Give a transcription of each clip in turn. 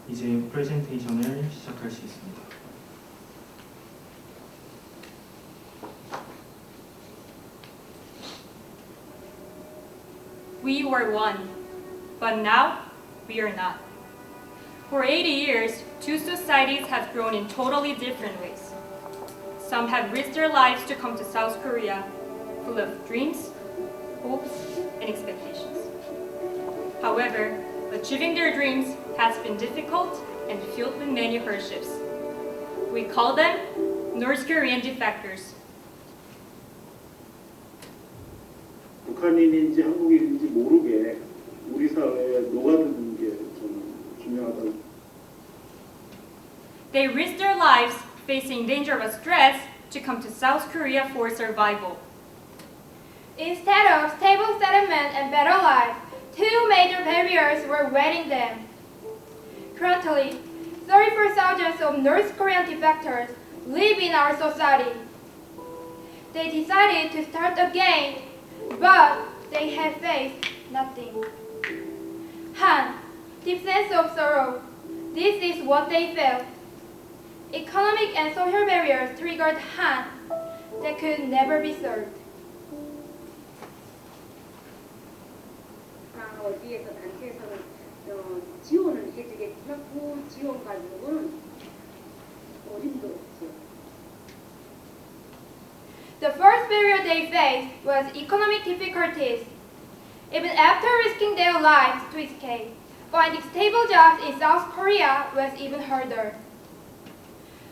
이제 프레젠테이션을 시작할 수 있습니다. We were one, but now we are not. For 80 years, two societies have grown in totally different ways. Some have risked their lives to come to South Korea, full of dreams, hopes, and expectations. However, achieving their dreams has been difficult and filled with many hardships. We call them North Korean defectors. 북한인인지 한국인인지 모르게 우리 사회에 녹아드는 게 저는 중요하다고. They risk their lives facing dangerous threats to come to South Korea for survival. Instead of stable settlement and better life, two major barriers were waiting them. Currently, 34,000 of North Korean defectors live in our society. They decided to start again, but they have faced nothing. Han, deep sense of sorrow. This is what they felt. Economic and social barriers triggered Han that could never be solved. 어디에서 단체에서는 지원을 해주겠지만 그 지원 가지고는 어림도 없죠. The first barrier they faced was economic difficulties. Even after risking their lives to escape, finding stable jobs in South Korea was even harder.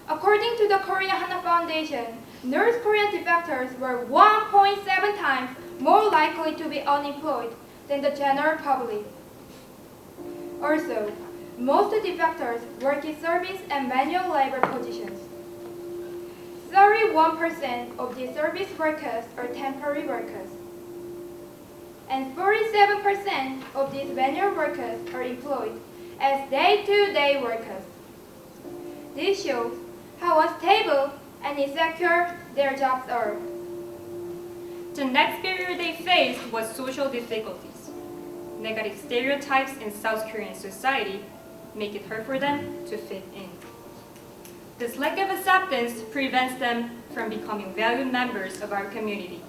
According to the Korea Hana Foundation, North Korean defectors were 1.7 times more likely to be unemployed than the general public. Also, most defectors work in service and manual labor positions. 31% of the service workers are temporary workers, and 47% of these manual workers are employed as day-to-day workers. This shows how unstable and insecure their jobs are. The next barrier they faced was social difficulties. Negative stereotypes in South Korean society make it hard for them to fit in. This lack of acceptance prevents them from becoming valued members of our community.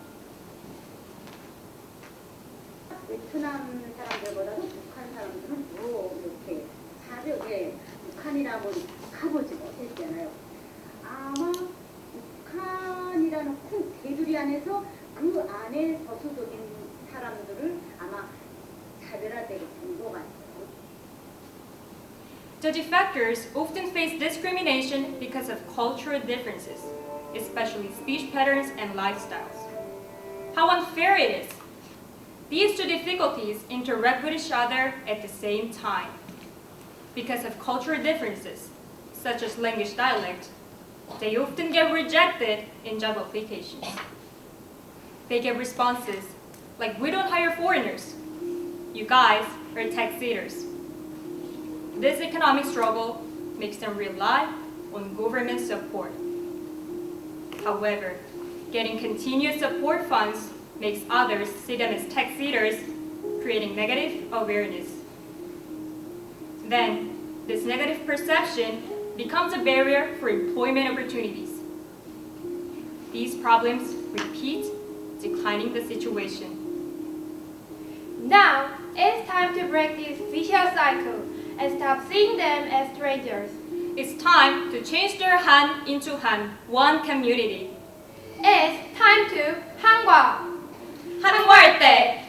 베트남 사람들보다도 북한 사람들은 더 이렇게 사벽에 북한이라고 가보지 못했잖아요. 아마 북한이라는 큰 테두리 안에서 그 안에 소수적인 사람들을 아마 차별화되게 된 것 같아요. The defectors often face discrimination because of cultural differences, especially speech patterns and lifestyles. How unfair it is! These two difficulties interact with each other at the same time. Because of cultural differences, such as language dialect, they often get rejected in job applications. They get responses like, "We don't hire foreigners. You guys are tax eaters." This economic struggle makes them rely on government support. However, getting continuous support funds makes others see them as tax eaters, creating negative awareness. Then, this negative perception becomes a barrier for employment opportunities. These problems repeat, declining the situation. Now, it's time to break this vicious cycle and stop seeing them as strangers. It's time to change their Han into Han, one community. It's time to 한과! 한국할 때!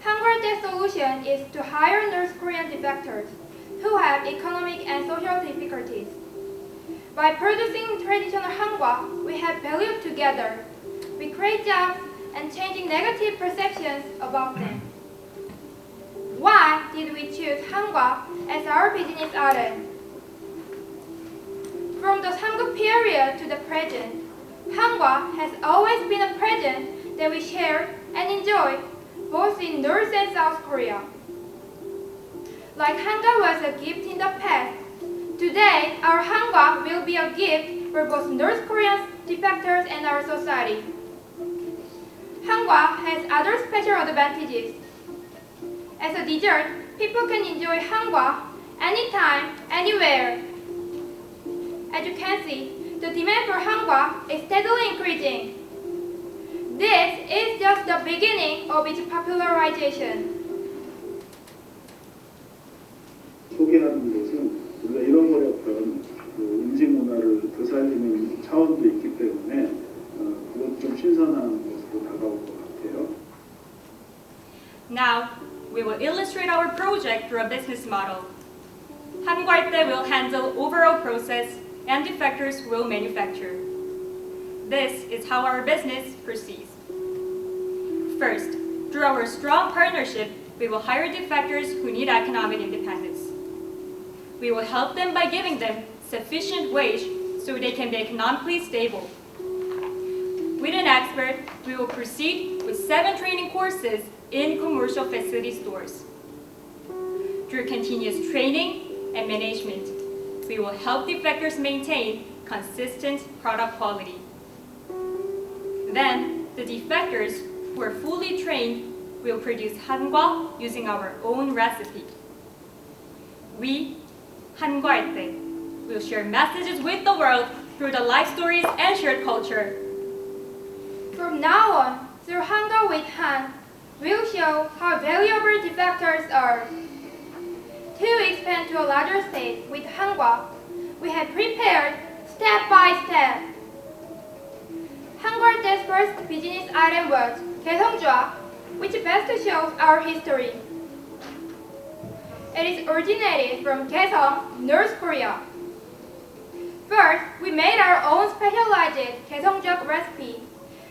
한과의 solution is to hire North Korean defectors who have economic and social difficulties. By producing traditional 한과, we have value together. We create jobs and changing negative perceptions about them. Why did we choose 한과 as our business item? From the Samguk period to the present, 한과 has always been a present that we share and enjoy both in North and South Korea. Like hanga was a gift in the past, today our hanga will be a gift for both North Korean defectors and our society. Hanga has other special advantages. As a dessert, people can enjoy hanga anytime, anywhere. As you can see, the demand for Hangwa is steadily increasing. This is just the beginning of its popularization. 소개하는 것은 우리가 잃어버렸던 그 음식 문화를 되살리는 차원도 있기 때문에 그것 좀 신선한 모습으로 다가올 것 같아요. Now, we will illustrate our project through a business model. 한과일대 will handle overall process and defectors will manufacture. This is how our business proceeds. First, through our strong partnership, we will hire defectors who need economic independence. We will help them by giving them sufficient wage so they can be economically stable. With an expert, we will proceed with 7 training courses in commercial facility stores. Through continuous training and management, we will help defectors maintain consistent product quality. Then, the defectors who are fully trained will produce 한과 using our own recipe. We, 한과일대, will share messages with the world through the life stories and shared culture. From now on, through Hangwa with Han, we'll show how valuable defectors are. To expand to a larger stage with Hangwa, we have prepared step by step. Hangwa's first business item was 개성주아, which best shows our history. It is originated from Kaesong, North Korea. First, we made our own specialized 개성주아 recipe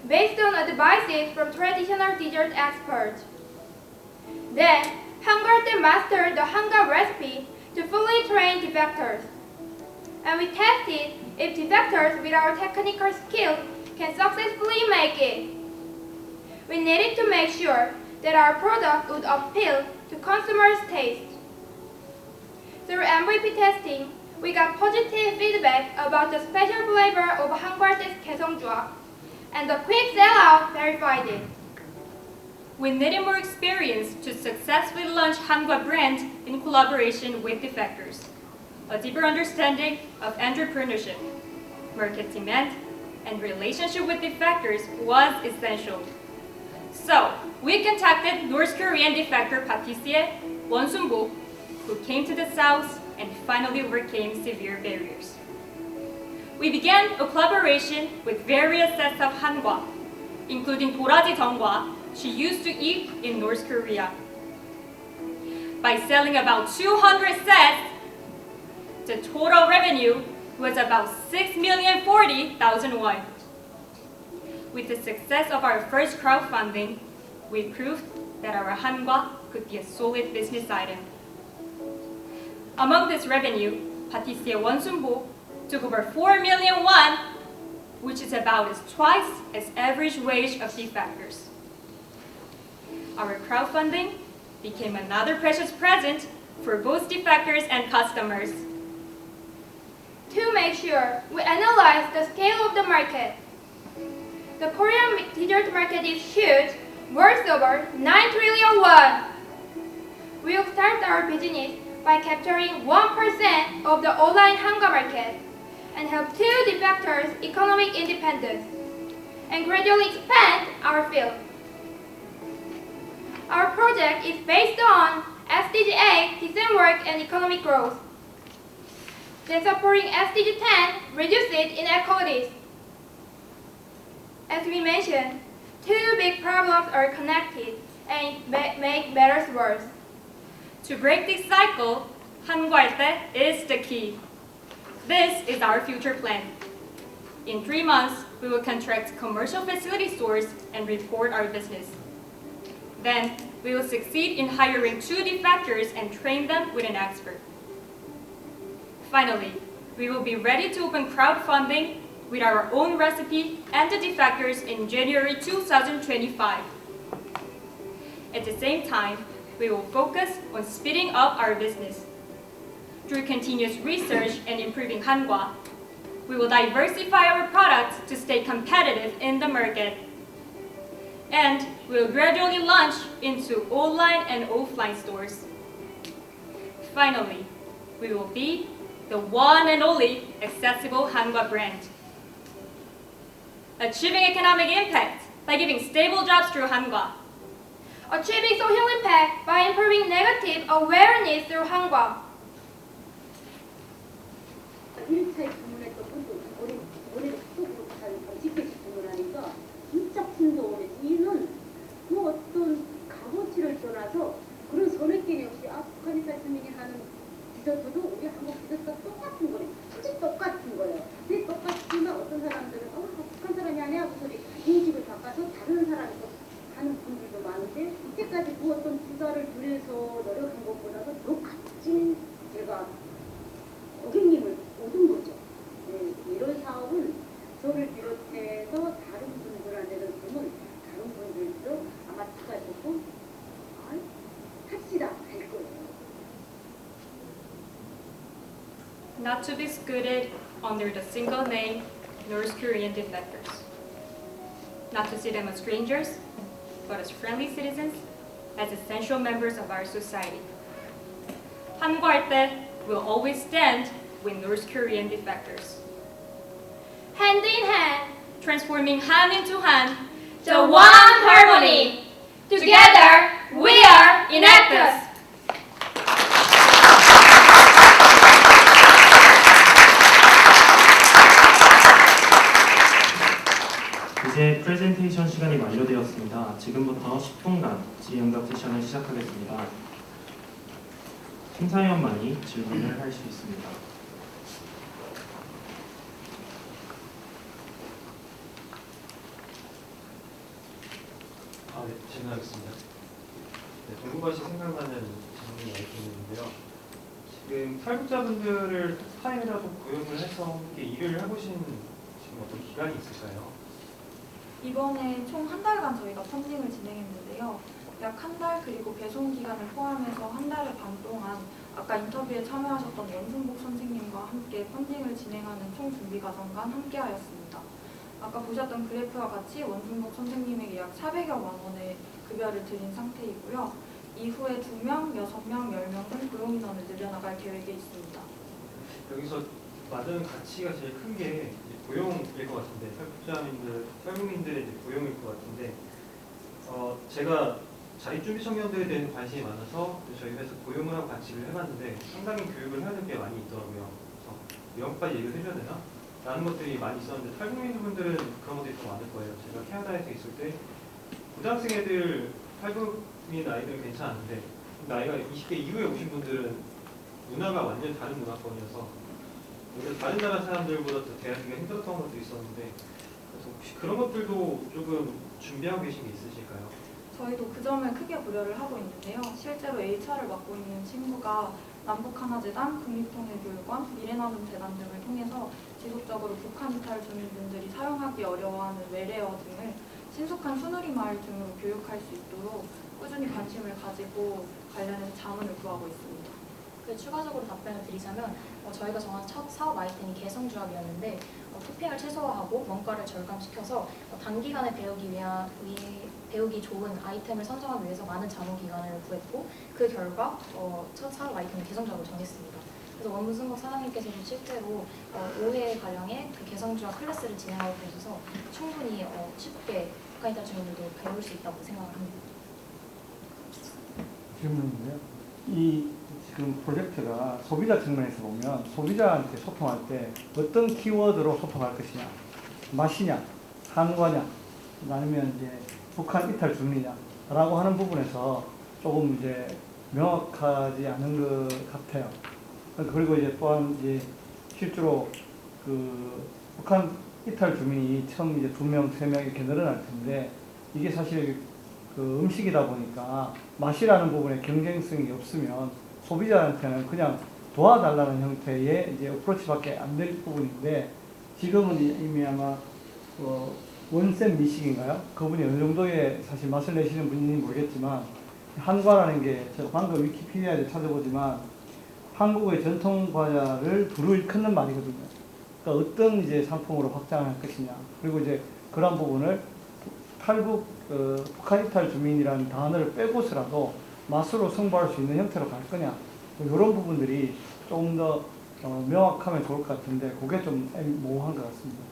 based on advices from traditional dessert experts. Then, Hangwa mastered the Hangwa recipe to fully train defectors. And we tested if defectors with our technical skills can successfully make it. We needed to make sure that our product would appeal to consumers' taste. Through MVP testing, we got positive feedback about the special flavor of Hangwa's 개성주아, and the quick sellout verified it. We needed more experience to successfully launch Hangwa brand in collaboration with defectors. A deeper understanding of entrepreneurship, market demand, and relationship with defectors was essential. So, we contacted North Korean defector Patissier Wonsunbo, who came to the south and finally overcame severe barriers. We began a collaboration with various sets of 한과, including 도라지 정과 she used to eat in North Korea. By selling about 200 sets, the total revenue was about 6,040,000 won. With the success of our first crowdfunding, we proved that our 한과 could be a solid business item. Among this revenue, Patissier Wonsunbo took over 4 million won, which is about twice as average wage of defectors. Our crowdfunding became another precious present for both defectors and customers. To make sure, we analyzed the scale of the market. The Korean dessert market is huge, worth over 9 trillion won. We'll start our business by capturing 1% of the online Hangwa market and help 2 defectors economic independence and gradually expand our field. Our project is based on SDG 8, decent work and economic growth. Then supporting SDG 10, reducing inequalities. As we mentioned, 2 big problems are connected and make matters worse. To break this cycle, 한과일대 is the key. This is our future plan. In 3 months, we will contract commercial facility stores and report our business. Then, we will succeed in hiring 2 defectors and train them with an expert. Finally, we will be ready to open crowdfunding with our own recipe and the defectors in January 2025. At the same time, we will focus on speeding up our business. Through continuous research and improving 한과, we will diversify our products to stay competitive in the market. And we will gradually launch into online and offline stores. Finally, we will be the one and only accessible Hanwha brand. Achieving economic impact by giving stable jobs through Hanwha. Achieving social impact by improving negative awareness through Hanwha. 1차에 주문했던 분도 올해 속으로 잘 직접 주문하니까 진짜 풍성해. 이는 뭐 어떤 값어치를 떠나서 그런 선입견이 없이 북한이 말씀이 하는 디저트도 우리 한국 디저트가 똑같은 거예요. 진짜 똑같은 거예요. 근데 똑같지만 어떤 사람들은 북한 사람이 아니야 그 소리 인식을 바꿔서 다른 사람이 또 하는 분들도 많은데 이때까지 그 어떤 투자를 들여서 노력한 것보다도 더 값진 제가 고객님을 얻은 거죠. 네, 이런 사업은 저를 비롯해서 다른 분들한테는 보면 다른 분들도 아마 투자해보고 합시다 할 거예요. Not to be excluded under the single name North Korean defectors. Not to see them as strangers, but as friendly citizens, as essential members of our society. Hanwha 할 때 will always stand with North Korean defectors. Hand in hand, Transforming Han into Han, the one harmony. Together, we are Enactus. 이제 프레젠테이션 시간이 만료되었습니다. 지금부터 10분간 질의응답 세션을 시작하겠습니다. 심사위원만이 질문을 할 수 있습니다. 네, 질문하겠습니다. 네, 궁금하시 생각나는 질문이 많이 있는데요. 지금 탈북자분들을 타임이라도 고용을 해서 일을 해보신 지금 어떤 기간이 있을까요? 이번에 총 한 달간 저희가 펀딩을 진행했는데요. 약 한 달 그리고 배송 기간을 포함해서 한 달 반 동안 아까 인터뷰에 참여하셨던 원순복 선생님과 함께 펀딩을 진행하는 총 준비 과정간 함께하였습니다. 아까 보셨던 그래프와 같이 원순복 선생님에게 약 400여만 원의 급여를 드린 상태이고요. 이후에 2명, 6명, 10명 등 고용 인원을 늘려나갈 계획에 있습니다. 여기서 맞는 가치가 제일 큰 게 고용일 것 같은데, 탈북민들의 고용일 것 같은데, 제가 자립준비 청년들에 대한 관심이 많아서 저희 회사 고용을 하고 같이 일을 해봤는데 상당히 교육을 하는 게 많이 있더라고요. 그래서 이런 것까지 얘기를 해줘야 되나? 라는 것들이 많이 있었는데 탈북민분들은 그런 것들이 더 많을 거예요. 제가 캐나다에서 있을 때 고등학생 애들, 탈북민 아이들은 괜찮은데 나이가 20대 이후에 오신 분들은 문화가 완전히 다른 문화권이어서 오히려 다른 나라 사람들보다 더 대하기가 힘들었던 것도 있었는데 그래서 혹시 그런 것들도 조금 준비하고 계신 게 있으실까요? 저희도 그 점을 크게 고려를 하고 있는데요. 실제로 HR을 맡고 있는 친구가 남북하나재단, 국립통일교육원, 미래나눔재단 등을 통해서 지속적으로 북한 이탈 주민분들이 사용하기 어려워하는 외래어 등을 신속한 순우리 마을 등으로 교육할 수 있도록 꾸준히 관심을 가지고 관련해서 자문을 구하고 있습니다. 추가적으로 답변을 드리자면 저희가 정한 첫 사업 아이템이 개성주합이었는데 토핑을 최소화하고 원가를 절감시켜서 단기간에 배우기 좋은 아이템을 선정하기 위해서 많은 자문 기간을 구했고 그 결과 첫 사업 아이템을 개성주합으로 정했습니다. 그래서 원문승국 사장님께서도 실제로 5회 가량의 그 개성주합 클래스를 진행하고 계셔서 충분히 쉽게 북한이탈 주민들도 배울 수 있다고 생각을 합니다. 질문인데요. 이 지금 프로젝트가 소비자 측면에서 보면 소비자한테 소통할 때 어떤 키워드로 소통할 것이냐, 맛이냐, 한과냐, 아니면 이제 북한 이탈 주민이냐라고 하는 부분에서 조금 이제 명확하지 않은 것 같아요. 그리고 이제 또한 이제 실제로 그 북한 이탈 주민이 처음 이제 2명, 3명 이렇게 늘어날 텐데 이게 사실 그 음식이다 보니까 맛이라는 부분에 경쟁성이 없으면 소비자한테는 그냥 도와달라는 형태의 이제 어프로치밖에 안 될 부분인데 지금은 이미 아마 원센 미식인가요? 그분이 어느 정도의 사실 맛을 내시는 분인지 모르겠지만 한과라는 게 제가 방금 위키피디아에 찾아보지만 한국의 전통 과자를 두루 일컫는 말이거든요. 그러니까 어떤 이제 상품으로 확장할 것이냐 그리고 이제 그런 부분을 북한 이탈 주민이라는 단어를 빼고서라도 맛으로 승부할 수 있는 형태로 갈 거냐 이런 부분들이 조금 더 명확하면 좋을 것 같은데 그게 좀 모호한 것 같습니다.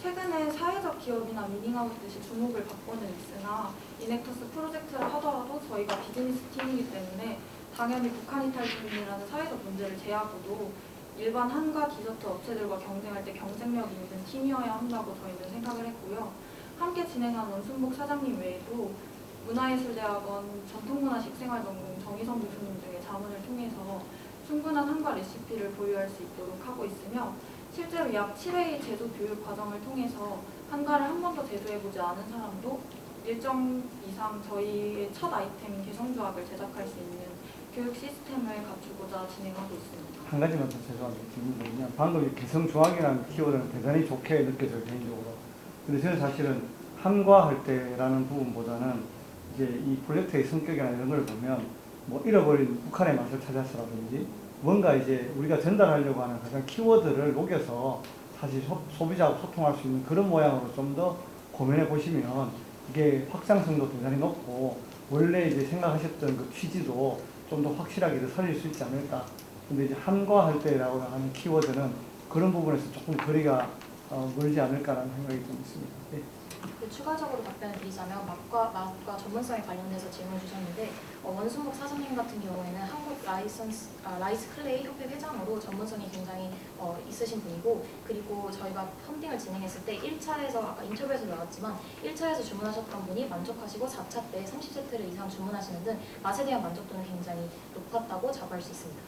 최근에 사회적 기업이나 미닝아웃 듯이 주목을 받고는 있으나 이넥터스 프로젝트를 하더라도 저희가 비즈니스 팀이기 때문에 당연히 북한 이탈 주민이라는 사회적 문제를 제하고도 일반 한과 디저트 업체들과 경쟁할 때 경쟁력 있는 팀이어야 한다고 저희는 생각을 했고요. 함께 진행한 원순복 사장님 외에도 문화예술대학원 전통문화식생활전공 정희성 교수님 등의 자문을 통해서 충분한 한과 레시피를 보유할 수 있도록 하고 있으며 실제로 약 7회의 제조 교육 과정을 통해서 한과를 한 번도 제조해보지 않은 사람도 일정 이상 저희의 첫 아이템 개성조합을 제작할 수 있는 교육 시스템을 갖추고자 진행하고 있습니다. 한 가지만 더 죄송한데 질문 드리면 방금 이 개성조항이라는 키워드는 대단히 좋게 느껴져요, 개인적으로. 근데 저는 사실은 한과할 때라는 부분보다는 이제 이 프로젝트의 성격이나 이런 걸 보면 뭐 잃어버린 북한의 맛을 찾아서라든지 뭔가 이제 우리가 전달하려고 하는 가장 키워드를 녹여서 사실 소비자하고 소통할 수 있는 그런 모양으로 좀 더 고민해 보시면 이게 확장성도 대단히 높고 원래 이제 생각하셨던 그 취지도 좀 더 확실하게 살릴 수 있지 않을까. 근데 이제 한과할 때라고 하는 키워드는 그런 부분에서 조금 거리가 멀지 않을까라는 생각이 좀 있습니다. 네. 추가적으로 답변을 드리자면 맛과 전문성에 관련해서 질문 주셨는데 원순복 사장님 같은 경우에는 한국 라이스 클레이 협회 회장으로 전문성이 굉장히 있으신 분이고 그리고 저희가 펀딩을 진행했을 때 1차에서 아까 인터뷰에서 나왔지만 1차에서 주문하셨던 분이 만족하시고 4차 때 30세트를 이상 주문하시는 등 맛에 대한 만족도는 굉장히 높았다고 자부할 수 있습니다.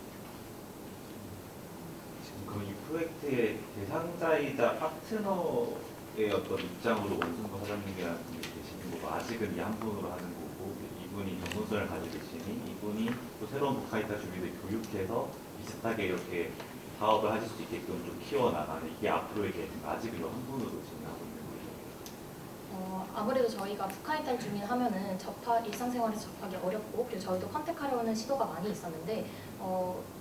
지금 그럼 이 프로젝트의 대상자이자 파트너의 어떤 입장으로 원순복 사장님이라는 분이 계시는 거고 아직은 이 한 분으로 하는 거고 이분이 전문성을 가지고 계시니 이분이 또 새로운 북한이탈 주민들 교육해서 비슷하게 이렇게 사업을 하실 수 있게끔 좀 키워나가는 이게 앞으로의 계획인가 아직은 한 분으로 진행하고 있는 거죠? 아무래도 저희가 북한이탈 주민 하면은 일상생활에서 접하기 어렵고 그리고 저희도 컨택하려는 시도가 많이 있었는데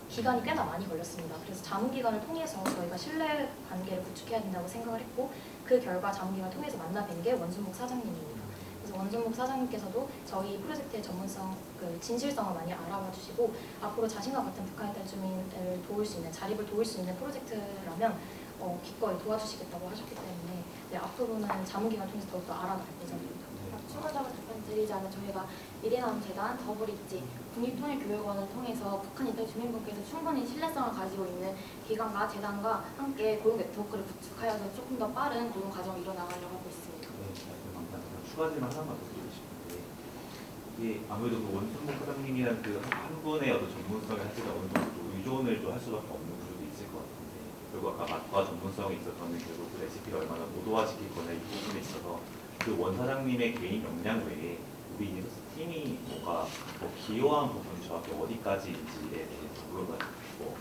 기간이 꽤나 많이 걸렸습니다. 그래서 자문기관을 통해서 저희가 신뢰 관계를 구축해야 된다고 생각을 했고 그 결과 자문기관을 통해서 만나 뵌 게 원순복 사장님입니다. 그래서 원순복 사장님께서도 저희 프로젝트의 전문성, 진실성을 많이 알아봐 주시고 앞으로 자신과 같은 북한이탈 주민을 도울 수 있는, 자립을 도울 수 있는 프로젝트라면 기꺼이 도와주시겠다고 하셨기 때문에 네, 앞으로는 자문기관을 통해서 더욱더 알아갈 예정입니다. 추가적으로 답변드리자면 저희가 미래나눔재단, 더블입지, 국립통일교육원을 통해서 북한 이탈 주민분께서 충분히 신뢰성을 가지고 있는 기관과 재단과 함께 고용 네트워크를 구축하여서 조금 더 빠른 고용 과정을 이뤄나가려고 하고 있습니다. 네, 감사합니다. 추가 질문 하나만 더 드리고 싶은데 이게 아무래도 그 원순복 사장님이란 그 한 분의 어떤 전문성에 사실 어느 정도 의존을 좀 할 수밖에 없는 구조도 있을 것 같은데 결국 아까 맛과 전문성에 있어서는 결국 그 레시피를 얼마나 모도화시킬 거냐 이 부분에 있어서 그 원 사장님의 개인 역량 외에 우리 이넥터스 팀이 뭔가 기여한 부분이 정확히 어디까지인지에 대해서 물론 뭐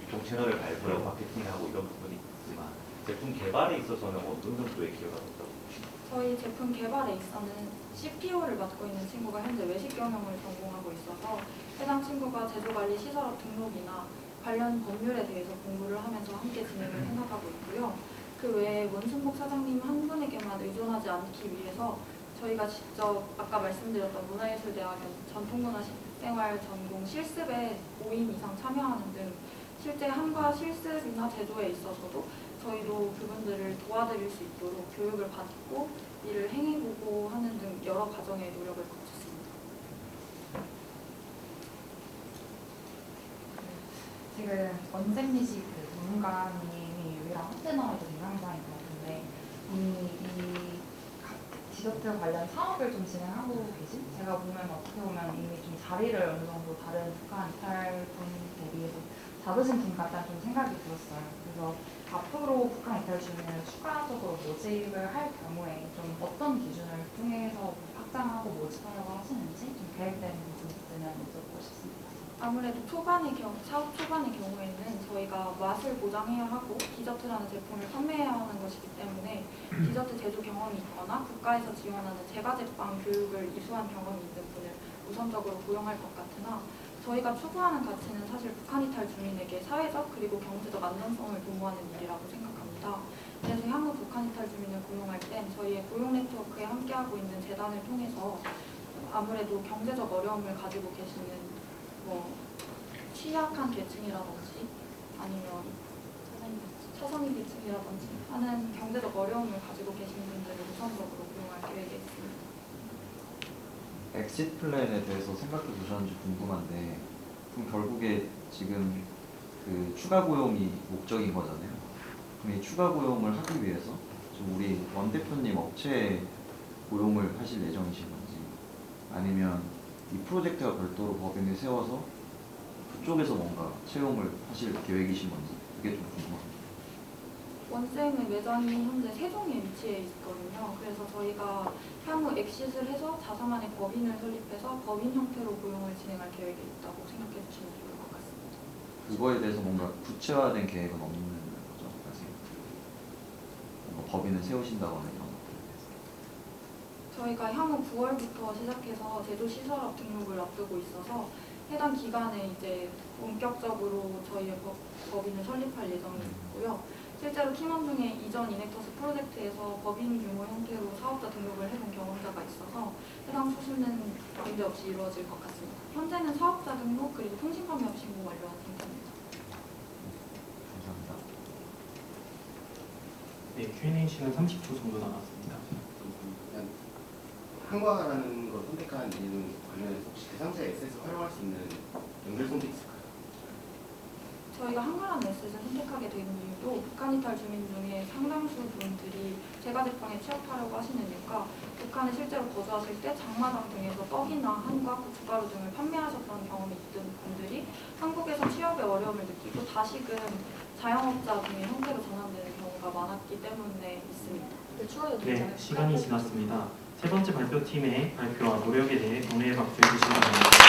유통 채널을 발굴하고 마케팅하고 이런 부분이 있지만 제품 개발에 있어서는 어느 정도의 기여가 있다고 보시나요? 저희 제품 개발에 있어서는 CPO를 맡고 있는 친구가 현재 외식 경영을 전공하고 있어서 해당 친구가 제조관리 시설업 등록이나 관련 법률에 대해서 공부를 하면서 함께 진행을 해나가고 있고요. 그 외에 원순복 사장님 한 분에게만 의존하지 않기 위해서 저희가 직접 아까 말씀드렸던 문화예술대학원 전통문화생활 전공 실습에 5인 이상 참여하는 등 실제 한과 실습이나 제조에 있어서도 저희도 그분들을 도와드릴 수 있도록 교육을 받고 이를 행해보고 하는 등 여러 과정의 노력을 거쳤습니다. 지금 원생리식 전문가님이 유일한 파트너이고 대상자인 것 같은데 이 디저트 관련 사업을 좀 진행하고 계신? 제가 보면 어떻게 보면 이미 좀 자리를 어느 정도 다른 북한 이탈 분에 비해서 잡으신 분 같다는 좀 생각이 들었어요. 그래서 앞으로 북한 이탈 주민을 추가적으로 모집을 할 경우에 좀 어떤 기준을 통해서 확장하고 모집하려고 하시는지 좀 계획되는 부분이 있으면 여쭤보고 싶습니다. 아무래도 사업 초반의 경우에는 저희가 맛을 보장해야 하고 디저트라는 제품을 판매해야 하는 것이기 때문에 디저트 제조 경험이 있거나 국가에서 지원하는 제과제빵 교육을 이수한 경험이 있는 분을 우선적으로 고용할 것 같으나 저희가 추구하는 가치는 사실 북한 이탈 주민에게 사회적 그리고 경제적 안전성을 도모하는 일이라고 생각합니다. 그래서 향후 북한 이탈 주민을 고용할 땐 저희의 고용 네트워크에 함께하고 있는 재단을 통해서 아무래도 경제적 어려움을 가지고 계시는 취약한 계층이라든지 아니면 차상위 계층이라든지 하는 경제적 어려움을 가지고 계신 분들을 우선적으로 고용할 계획에 있습니다. 엑시트 플랜에 대해서 생각해 보셨는지 궁금한데 그럼 결국에 지금 그 추가 고용이 목적인 거잖아요. 그럼 이 추가 고용을 하기 위해서 좀 우리 원 대표님 업체에 고용을 하실 예정이신 건지 아니면 이 프로젝트가 별도로 법인을 세워서 그쪽에서 뭔가 채용을 하실 계획이신 건지 그게 좀 궁금합니다. 원쌤의 매장이 현재 세종에 위치해 있거든요. 그래서 저희가 향후 엑시트를 해서 자사만의 법인을 설립해서 법인 형태로 고용을 진행할 계획이 있다고 생각해 주시면 좋을 것 같습니다. 그거에 대해서 뭔가 구체화된 계획은 없는 거죠? 아직 뭔가 법인을 세우신다거나 이런 것들에 대해서. 저희가 향후 9월부터 시작해서 제조시설업 등록을 앞두고 있어서 해당 기간에 이제 본격적으로 저희의 법인을 설립할 예정이고요. 실제로 팀원 중에 이전 이넥터스 프로젝트에서 법인 규모 형태로 사업자 등록을 해본 경험자가 있어서 해당 수순은 문제없이 이루어질 것 같습니다. 현재는 사업자 등록 그리고 통신판매업 신고 완료한 상태입니다. 감사합니다. 네, Q&A 시간 30초 정도 남았습니다. 한과라는 걸 선택한 이유는 관련해서 혹시 대상자 에셋을 활용할 수 있는 연결성도 있을까요? 저희가 한가라는 에셋을 선택하게 된 이유도 북한 이탈 주민 중에 상당수 분들이 제과제빵에 취업하려고 하시는 이유가 북한에 실제로 거주하실 때 장마당 등에서 떡이나 한과, 고춧가루 등을 판매하셨던 경험이 있던 분들이 한국에서 취업의 어려움을 느끼고 다시금 자영업자 등의 형태로 전환되는 경우가 많았기 때문에 있습니다. 네, 시간이 지났습니다. 세 번째 발표팀의 발표와 노력에 대해 경례의 박수 해주시기 바랍니다.